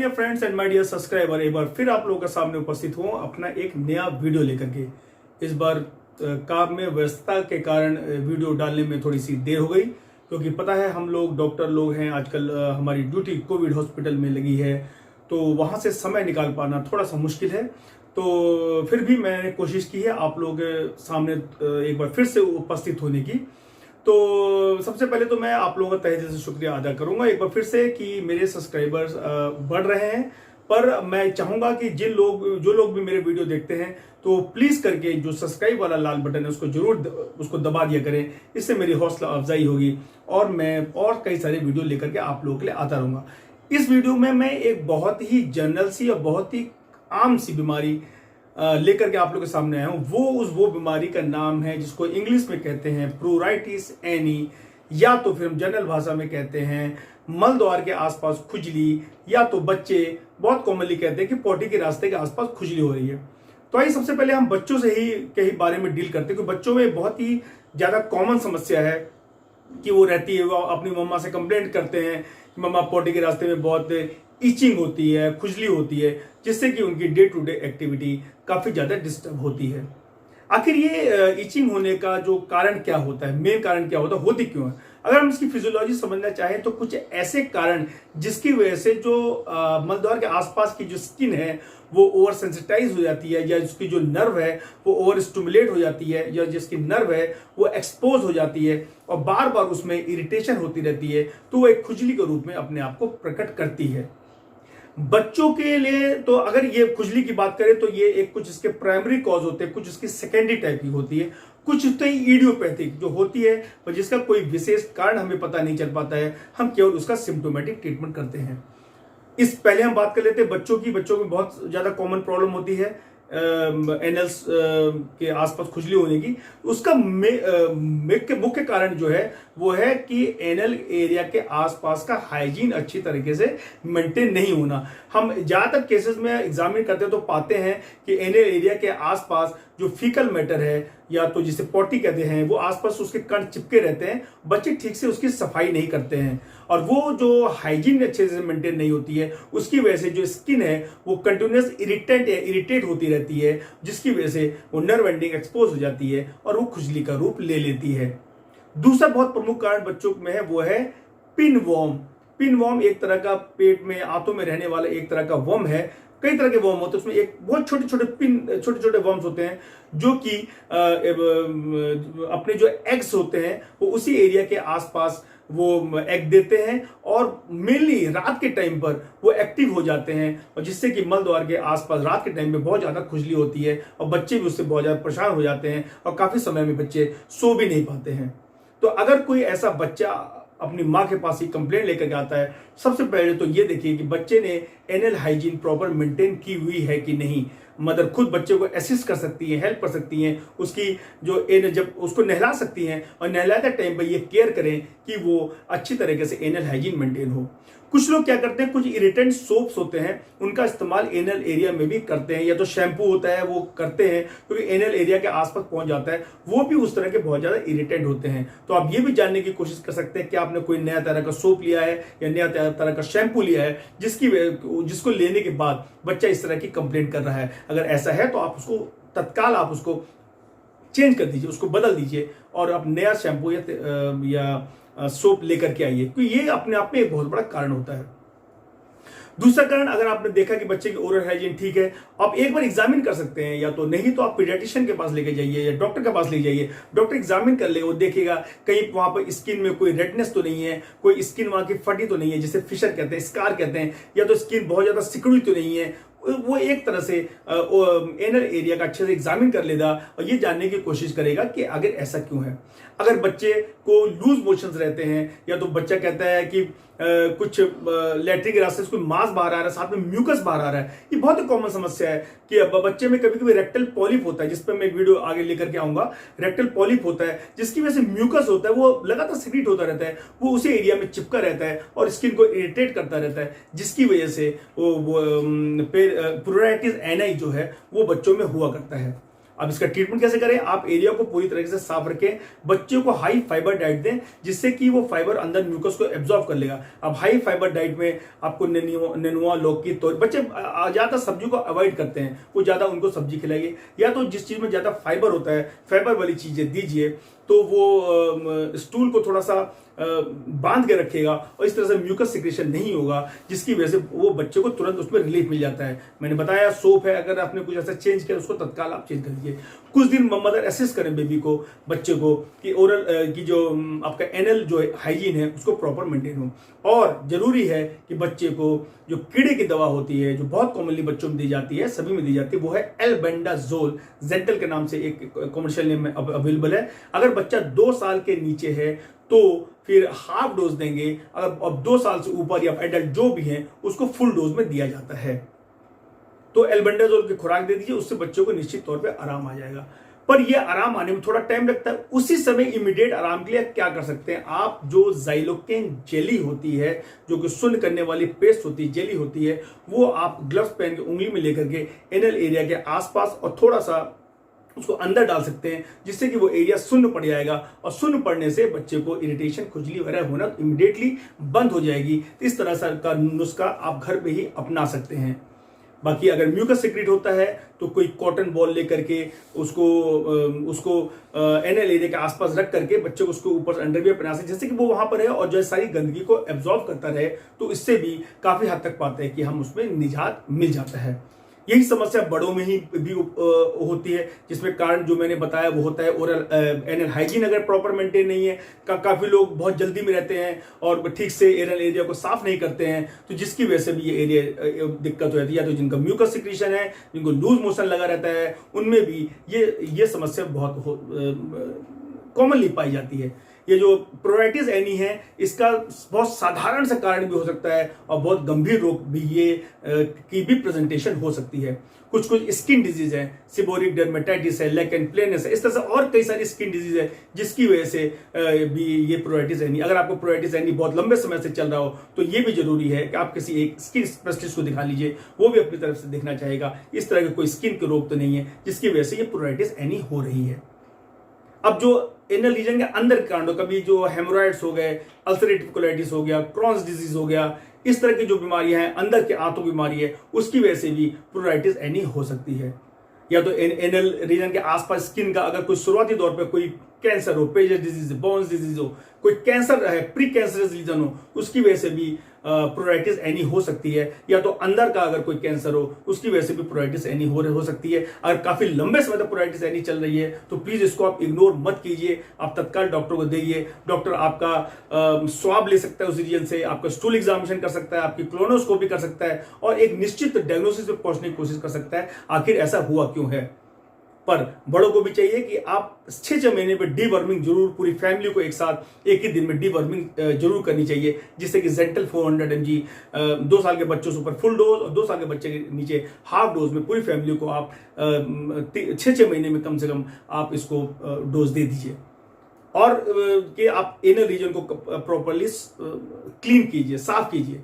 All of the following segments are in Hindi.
Dear friends and my dear subscriber, एक बार फिर आप लोगों के सामने उपस्थित हूँ अपना एक नया वीडियो लेकर के। इस बार काम में व्यस्तता के कारण वीडियो डालने में थोड़ी सी देर हो गई, क्योंकि पता है हम लोग डॉक्टर लोग हैं, आजकल हमारी ड्यूटी कोविड हॉस्पिटल में लगी है, तो वहाँ से समय निकाल पाना थोड़ा सा मुश्किल है। तो फिर भी मैंने कोशिश की है आप लोग के सामने एक बार फिर से उपस्थित होने की। तो सबसे पहले तो मैं आप लोगों का तहे दिल से शुक्रिया अदा करूंगा एक बार फिर से कि मेरे सब्सक्राइबर्स बढ़ रहे हैं। पर मैं चाहूंगा कि जो लोग भी मेरे वीडियो देखते हैं तो प्लीज करके जो सब्सक्राइब वाला लाल बटन है उसको जरूर उसको दबा दिया करें। इससे मेरी हौसला अफजाई होगी और मैं और कई सारे वीडियो लेकर के आप लोगों के लिए आता रहूंगा। इस वीडियो में मैं एक बहुत ही जनरल सी और बहुत ही आम सी बीमारी लेकर के आप लोगों के सामने आया हूं। वो बीमारी का नाम है जिसको इंग्लिश में कहते हैं प्रूराइटिस एनी, या तो फिर हम जनरल भाषा में कहते हैं मल द्वार के आसपास खुजली, या तो बच्चे बहुत कॉमनली कहते हैं कि पोटी के रास्ते के आसपास खुजली हो रही है। तो आइए सबसे पहले हम बच्चों से ही के बारे में डील करते हैं, क्योंकि बच्चों में बहुत ही ज्यादा कॉमन समस्या है कि वो रहती है, वो अपनी मम्मा से कंप्लेंट करते हैं कि मम्मा पोटी के रास्ते में बहुत इचिंग होती है, खुजली होती है, जिससे कि उनकी डे टू डे एक्टिविटी काफी ज्यादा डिस्टर्ब होती है। आखिर ये इचिंग होने का जो कारण क्या होता है, मेन कारण क्या होता है, होती क्यों है? अगर हम इसकी फिजियोलॉजी समझना चाहें तो कुछ ऐसे कारण जिसकी वजह से जो मलद्वार के आसपास की जो स्किन है वो ओवर सेंसिटाइज हो जाती है, या जिसकी जो नर्व है वो ओवर स्टिमुलेट हो जाती है, या जिसकी नर्व है वो एक्सपोज हो जाती है और बार बार उसमें इरिटेशन होती रहती है, तो वो एक खुजली के रूप में अपने आप को प्रकट करती है। बच्चों के लिए तो अगर ये खुजली की बात करें तो ये एक कुछ इसके प्राइमरी कॉज होते हैं, कुछ इसकी सेकेंडरी टाइप की होती है, कुछ तो इडियोपैथिक जो होती है पर जिसका कोई विशेष कारण हमें पता नहीं चल पाता है, हम केवल उसका सिम्टोमेटिक ट्रीटमेंट करते हैं। इस पहले हम बात कर लेते हैं बच्चों की। बच्चों में बहुत ज्यादा कॉमन प्रॉब्लम होती है एनल्स के आसपास खुजली होने की। उसका मुख्य कारण जो है वो है कि एनल एरिया के आसपास का हाइजीन अच्छी तरीके से मेंटेन नहीं होना। हम ज्यादातर केसेस में एग्जामिन करते हैं तो पाते हैं कि एनल एरिया के आसपास जो फीकल मैटर है, या तो जिसे पॉटी कहते हैं, वो आसपास उसके कण चिपके रहते हैं। बच्चे ठीक से उसकी सफाई नहीं करते हैं और वो जो हाइजीन अच्छे से मेंटेन नहीं होती है, उसकी वजह से जो स्किन है वो कंटिन्यूअस इरिटेट होती रहती है, जिसकी वजह से वो नर्व एंडिंग एक्सपोज हो जाती है और वो खुजली का रूप ले लेती है। दूसरा बहुत प्रमुख कारण बच्चों में है वो है पिनवॉर्म। पिनवॉर्म एक तरह का पेट में आंतों में रहने वाला एक तरह का वर्म है। कई तरह के वर्म होते हैं, उसमें एक बहुत छोटे छोटे वर्म्स होते हैं जो कि अपने जो एग्स होते हैं वो उसी एरिया के आसपास वो एग देते हैं और मेनली रात के टाइम पर वो एक्टिव हो जाते हैं, और जिससे कि मल द्वार के आसपास रात के टाइम में बहुत ज्यादा खुजली होती है और बच्चे भी उससे बहुत ज्यादा परेशान हो जाते हैं और काफी समय में बच्चे सो भी नहीं पाते हैं। तो अगर कोई ऐसा बच्चा अपनी माँ के पास ही कंप्लेंट लेकर आता है, सबसे पहले तो ये देखिए कि बच्चे ने एनल हाइजीन प्रॉपर मेंटेन की हुई है कि नहीं। मदर खुद बच्चे को असिस्ट कर सकती है, हेल्प कर सकती हैं, उसकी जो जब उसको नहला सकती हैं और नहलाते टाइम पर ये केयर करें कि वो अच्छी तरीके से एनल हाइजीन मेंटेन हो। कुछ लोग क्या करते हैं, कुछ इरिटेंट सोप्स होते हैं, उनका इस्तेमाल एनल एरिया में भी करते हैं, या तो शैम्पू होता है वो करते हैं क्योंकि एनल एरिया के आसपास पहुंच जाता है, वो भी उस तरह के बहुत ज्यादा इरिटेंट होते हैं। तो आप ये भी जानने की कोशिश कर सकते हैं कि आपने कोई नया तरह का सोप लिया है या नया तरह का शैम्पू लिया है जिसको लेने के बाद बच्चा इस तरह की कंप्लेंट कर रहा है। अगर ऐसा है तो आप उसको तत्काल आप उसको चेंज कर दीजिए, उसको बदल दीजिए और आप नया शैम्पू या सोप लेकर के आइए, क्योंकि ये अपने आप में एक बहुत बड़ा कारण होता है। दूसरा कारण, अगर आपने देखा कि बच्चे की ओरल हाइजीन ठीक है, आप एक बार एग्जामिन कर सकते हैं, या तो नहीं तो आप पीडियाट्रिशियन के पास लेके जाइए या डॉक्टर के पास ले जाइए। डॉक्टर एग्जामिन कर ले, वो देखेगा कहीं वहां पर स्किन में कोई रेडनेस तो नहीं है, कोई स्किन वहां की फटी तो नहीं है, जिसे फिशर कहते हैं, स्कार कहते हैं, या तो स्किन बहुत ज्यादा सिकुड़ी तो नहीं है। वो एक तरह से एनल एरिया का अच्छे से एग्जामिन कर लेगा और ये जानने की कोशिश करेगा कि अगर ऐसा क्यों है। अगर बच्चे को लूज मोशंस रहते हैं, या तो बच्चा कहता है कि कुछ लैट्रिन के रास्ते से कोई मांस बाहर आ रहा है, साथ में म्यूकस बाहर आ रहा है, ये बहुत ही कॉमन समस्या है कि बच्चे में कभी कभी रेक्टल पॉलिप होता है, जिस पर मैं एक वीडियो आगे लेकर के आऊंगा। रेक्टल पॉलिप होता है जिसकी वजह से म्यूकस होता है, वो लगातार सिक्रीट होता रहता है, वो उसी एरिया में चिपका रहता है और स्किन को इरिटेट करता रहता है, जिसकी वजह से वो प्रूराइटिस एनी जो है वो बच्चों में हुआ करता है। अब इसका ट्रीटमेंट कैसे करें? आप एरिया को पूरी तरीके से साफ रखें, बच्चे को हाई फाइबर डाइट दें जिससे कि वो फाइबर अंदर म्यूकस को एब्जॉर्ब कर लेगा। अब हाई फाइबर डाइट में आपको नेनुआ, लौकी, तो बच्चे ज्यादा सब्जी को अवॉइड करते हैं, वो ज्यादा उनको सब्जी खिलाइए, या तो जिस चीज में ज्यादा फाइबर होता है फाइबर वाली चीजें दीजिए, तो वो स्टूल को थोड़ा सा बांध के रखेगा और इस तरह से म्यूकस सिक्रेशन नहीं होगा, जिसकी वजह से वो बच्चे को तुरंत उसमें रिलीफ मिल जाता है। मैंने बताया सोप है, अगर आपने कुछ ऐसा चेंज किया उसको तत्काल आप चेंज कर दीजिए। कुछ दिन मदर असिस्ट करें बेबी को, बच्चे को, कि ओरल की जो आपका एनल जो हाइजीन है उसको प्रॉपर मेंटेन हो। और जरूरी है कि बच्चे को जो कीड़े की दवा होती है जो बहुत कॉमनली बच्चों में दी जाती है, सभी में दी जाती है, वो है एल्बेंडाजोल, जेंटल के नाम से एक कमर्शियल नेम में अवेलेबल है। अगर बच्चा 2 साल के नीचे है तो फिर हाफ डोज देंगे, अगर अब 2 साल से ऊपर या एडल्ट जो भी है उसको फुल डोज में दिया जाता है। तो एल्बेंडाजोल की खुराक दे दीजिए, उससे बच्चों को निश्चित तौर पे आराम आ जाएगा। पर यह आराम आने में थोड़ा टाइम लगता है। उसी समय इमीडिएट आराम के लिए क्या कर सकते हैं आप, जो ज़ाइलोकेन जेली होती है, जो कि सुन्न करने वाली पेस्ट होती है, जेली होती है, वो आप ग्लव्स पहन के उंगली में लेकर के एनल एरिया के आसपास और थोड़ा सा उसको अंदर डाल सकते हैं, जिससे कि वो एरिया सुन्न पड़ जाएगा और सुन्न पड़ने से बच्चे को इरिटेशन, खुजली वगैरह होना इमीडिएटली बंद हो जाएगी। इस तरह से का नुस्खा आप घर पे ही अपना सकते हैं। बाकी अगर म्यूकस सिक्रेट होता है तो कोई कॉटन बॉल लेकर के उसको एनल एरिया के आसपास रख करके बच्चे को उसको ऊपर अंडरवियर पहना सकते, जैसे कि वो वहां पर है और जो सारी गंदगी को एब्जॉर्ब करता रहे, तो इससे भी काफी हद तक पाते हैं कि हम उसमें निजात मिल जाता है। यही समस्या बड़ों में ही भी होती है, जिसमें कारण जो मैंने बताया वो होता है ओरल एनल हाइजीन अगर प्रॉपर मेंटेन नहीं है। काफी लोग बहुत जल्दी में रहते हैं और ठीक से एनल एरिया को साफ नहीं करते हैं, तो जिसकी वजह से भी ये एरिया दिक्कत हो जाती है। या तो जिनका म्यूकस सिक्रीशन है, जिनको लूज मोशन लगा रहता है, उनमें भी ये समस्या बहुत कॉमनली पाई जाती है। ये जो प्रोराइटिस एनी है, इसका बहुत साधारण सा कारण भी हो सकता है और बहुत गंभीर रोग भी ये की भी प्रेजेंटेशन हो सकती है। कुछ स्किन डिजीज है, सिबोरिक डर्मेटाइटिस है, लेकन प्लेनस है, इस तरह से और कई सारी स्किन डिजीज है जिसकी वजह से भी ये प्रोराइटिस एनी, अगर आपको प्रोराइटिस एनी बहुत लंबे समय से चल रहा हो तो ये भी जरूरी है कि आप किसी एक स्किन स्पेशलिस्ट को दिखा लीजिए, वो भी अपनी तरफ से देखना चाहेगा इस तरह के कोई स्किन के रोग तो नहीं है जिसकी वजह से ये प्रोराइटिस एनी हो रही है। अब जो एनल रीजन के अंदर कांडो, कभी जो हेमोराइड्स हो गए, अल्सरेटिव कोलाइटिस हो गया, क्रॉन्स डिजीज हो गया, इस तरह की जो बीमारियां हैं, अंदर के आंतों की बीमारी है, उसकी वजह से भी प्रोराइटिस एनी हो सकती है। या तो एनल रीजन के आसपास स्किन का अगर कोई शुरुआती दौर पर कोई कैंसर हो, पेजर डिजीज, बोन्स डिजीज हो, कोई कैंसर है, प्री कैंसरस रीजन हो, उसकी वजह से भी प्रोराइटिस एनी हो सकती है। या तो अंदर का अगर कोई कैंसर हो, उसकी वजह से भी प्रोराइटिस एनी हो सकती है। अगर काफी लंबे समय तक प्रोराइटिस एनी चल रही है तो प्लीज इसको आप इग्नोर मत कीजिए, आप तत्काल डॉक्टर को देखिए। डॉक्टर आपका स्वाब ले सकता है उस रीजन से, आपका स्टूल एग्जामिनेशन कर सकता है, आपकी क्लोनोस्कोपी कर सकता है और एक निश्चित डायग्नोसिस पे पहुंचने की कोशिश कर सकता है आखिर ऐसा हुआ क्यों है। पर बड़ों को भी चाहिए कि आप 6-6 महीने पे डीवर्मिंग जरूर, पूरी फैमिली को एक साथ एक ही दिन में डीवर्मिंग जरूर करनी चाहिए, जिससे कि जेंटल 400 mg 2 साल के बच्चों से ऊपर फुल डोज और 2 साल के बच्चे के नीचे हाफ डोज में पूरी फैमिली को आप 6-6 महीने में कम से कम आप इसको डोज दे दीजिए। और कि आप इनर रीजन को प्रॉपरली क्लीन कीजिए, साफ कीजिए।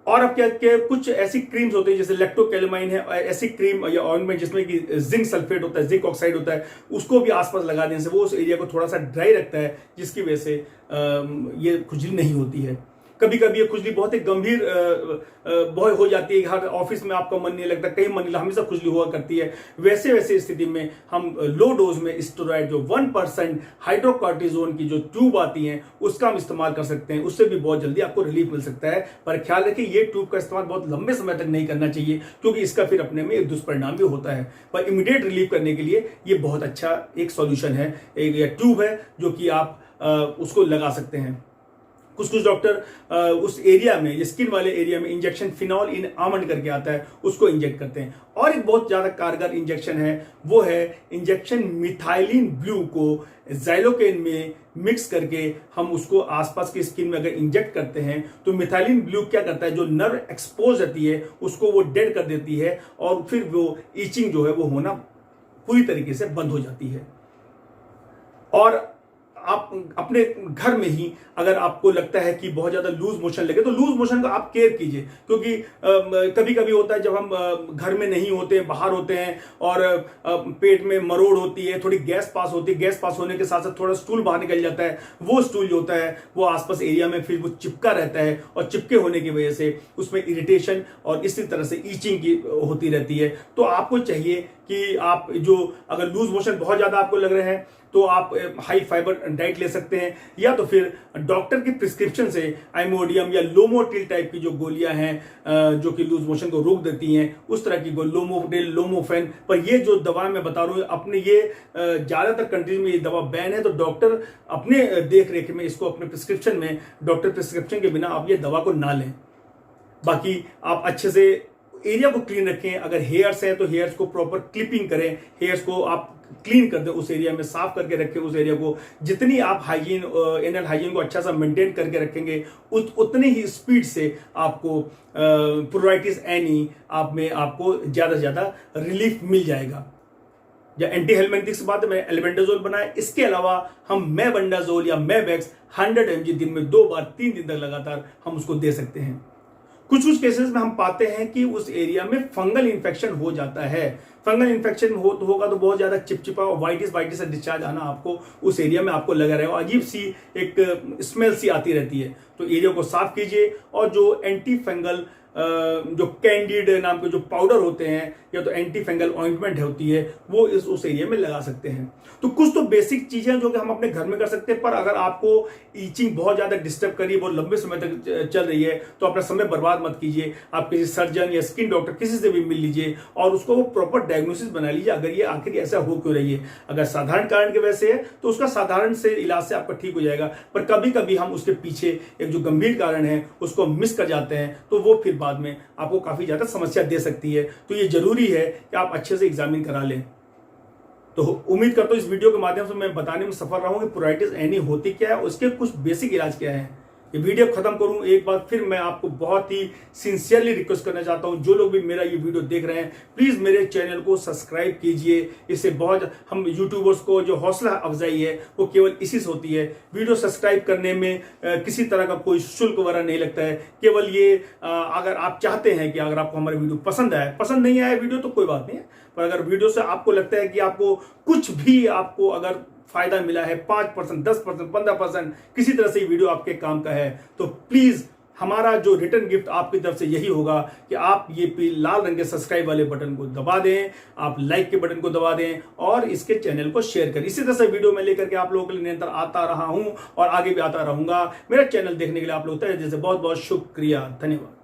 और अब क्या कुछ ऐसी क्रीम्स होती है जैसे लैक्टोकैलेमाइन है, ऐसी क्रीम या ऑइंटमेंट जिसमें कि जिंक सल्फेट होता है, जिंक ऑक्साइड होता है, उसको भी आसपास लगा देने से वो उस एरिया को थोड़ा सा ड्राई रखता है, जिसकी वजह से ये खुजली नहीं होती है। कभी कभी ये खुजली बहुत ही गंभीर बहुत हो जाती है, हर ऑफिस में आपका मन नहीं लगता, कहीं मन नहीं, हमेशा खुजली हुआ करती है। वैसे स्थिति में हम लो डोज में स्टेरॉइड जो 1% हाइड्रोकॉर्टिजोन की जो ट्यूब आती हैं उसका हम इस्तेमाल कर सकते हैं, उससे भी बहुत जल्दी आपको रिलीफ मिल सकता है। पर ख्याल रखिए ये ट्यूब का इस्तेमाल बहुत लंबे समय तक नहीं करना चाहिए, क्योंकि इसका फिर अपने में एक दुष्परिणाम भी होता है। पर इमीडिएट रिलीफ करने के लिए ये बहुत अच्छा एक सॉल्यूशन है, एक ट्यूब है जो कि आप उसको लगा सकते हैं। कुछ डॉक्टर उस एरिया में, स्किन वाले एरिया में इंजेक्शन फिनॉल इन आमंड करके आता है, उसको इंजेक्ट करते हैं। और एक बहुत ज्यादा कारगर इंजेक्शन है, वो है इंजेक्शन मिथाइलिन ब्लू को ज़ाइलोकेन में मिक्स करके हम उसको आसपास की स्किन में अगर इंजेक्ट करते हैं तो मिथाइलिन ब्लू क्या करता है, जो नर्व एक्सपोज रहती है उसको वो डेड कर देती है और फिर वो ईचिंग जो है वो होना पूरी तरीके से बंद हो जाती है। और आप अपने घर में ही अगर आपको लगता है कि बहुत ज़्यादा लूज मोशन लगे तो लूज मोशन का आप केयर कीजिए, क्योंकि कभी कभी होता है जब हम घर में नहीं होते हैं, बाहर होते हैं और पेट में मरोड़ होती है, थोड़ी गैस पास होती है, गैस पास होने के साथ साथ थोड़ा स्टूल बाहर निकल जाता है, वो स्टूल जो होता है वो आसपास एरिया में फिर वो चिपका रहता है और चिपके होने की वजह से उसमें इरिटेशन और इसी तरह से ईचिंग की होती रहती है। तो आपको चाहिए कि आप जो अगर लूज मोशन बहुत ज़्यादा आपको लग रहे हैं तो आप हाई फाइबर डाइट ले सकते हैं, या तो फिर डॉक्टर की प्रिस्क्रिप्शन से इमोडियम या लोमोटिल टाइप की जो गोलियां हैं जो कि लूज मोशन को रोक देती हैं, उस तरह की लोमोटिल, लोमोफेन। पर ये जो दवा मैं बता रहा हूँ अपने ये ज़्यादातर कंट्रीज में ये दवा बैन है, तो डॉक्टर अपने देख रेख में इसको अपने प्रिस्क्रिप्शन में, डॉक्टर प्रिस्क्रिप्शन के बिना आप ये दवा को ना लें। बाकी आप अच्छे से एरिया को क्लीन रखें, अगर हेयर्स है तो हेयर्स को प्रॉपर क्लिपिंग करें, हेयर्स को आप क्लीन कर दें, उस एरिया में साफ करके रखें उस एरिया को। जितनी आप हाइजीन, एनल हाइजीन को अच्छा सा मेंटेन करके रखेंगे उतनी ही स्पीड से आपको प्रोराइटिस एनी आपको ज्यादा से ज्यादा रिलीफ मिल जाएगा। या एंटी हेलमिंथिक्स बाद में एल्बेंडाजोल बनाए, इसके अलावा हम मेबेंडाजोल या मेबेक्स 100 mg दिन में 2 बार 3 दिन तक लगातार हम उसको दे सकते हैं। कुछ केसेस में हम पाते हैं कि उस एरिया में फंगल इन्फेक्शन हो जाता है। फंगल इन्फेक्शन होगा तो बहुत ज्यादा चिपचिपा और वाइटिस से डिस्चार्ज आना आपको उस एरिया में आपको लगा रहेगा, अजीब सी एक स्मेल सी आती रहती है। तो एरिया को साफ कीजिए और जो एंटी फंगल जो कैंडिड नाम के जो पाउडर होते हैं या तो एंटी फंगल ऑइंटमेंट होती है वो उस एरिया में लगा सकते हैं। तो कुछ तो बेसिक चीजें जो कि हम अपने घर में कर सकते हैं, पर अगर आपको ईचिंग बहुत ज्यादा डिस्टर्ब कर रही है, बहुत लंबे समय तक चल रही है, तो अपना समय बर्बाद मत कीजिए। आप किसी सर्जन या स्किन डॉक्टर किसी से भी मिल लीजिए और उसको वो प्रॉपर डायग्नोसिस बना लीजिए, अगर ये आखिर ऐसा हो क्यों रही है। अगर साधारण कारण की वजह से है तो उसका साधारण से इलाज से आपका ठीक हो जाएगा, पर कभी कभी हम उसके पीछे एक जो गंभीर कारण है उसको मिस कर जाते हैं, तो वो फिर बाद में आपको काफी ज्यादा समस्या दे सकती है। तो ये जरूरी है कि आप अच्छे से एग्जामिन करा लें। तो उम्मीद करता हूं इस वीडियो के माध्यम से मैं बताने में सफल रहा हूं कि प्रोराइटिस एनी होती क्या है, उसके कुछ बेसिक इलाज क्या है। ये वीडियो खत्म करूं एक बार फिर मैं आपको बहुत ही सिंसियरली रिक्वेस्ट करना चाहता हूं, जो लोग भी मेरा ये वीडियो देख रहे हैं प्लीज मेरे चैनल को सब्सक्राइब कीजिए। इससे बहुत हम यूट्यूबर्स को जो हौसला अफजाई है वो केवल इसी से होती है। वीडियो सब्सक्राइब करने में किसी तरह का कोई शुल्क वगैरह नहीं लगता है, केवल ये अगर आप चाहते हैं कि अगर आपको हमारे वीडियो पसंद आए, पसंद नहीं आए वीडियो तो कोई बात नहीं है, पर अगर वीडियो से आपको लगता है कि आपको कुछ भी आपको अगर फायदा मिला है, 5%, 10%, 15% किसी तरह से वीडियो आपके काम का है, तो प्लीज हमारा जो रिटर्न गिफ्ट आपकी तरफ से यही होगा कि आप ये लाल रंग के सब्सक्राइब वाले बटन को दबा दें, आप लाइक के बटन को दबा दें और इसके चैनल को शेयर करें। इसी तरह से वीडियो में लेकर के आप लोगों के लिए निरंतर आता रहा हूं और आगे भी आता रहूंगा। मेरा चैनल देखने के लिए आप लोग तहे दिल से बहुत बहुत शुक्रिया, धन्यवाद।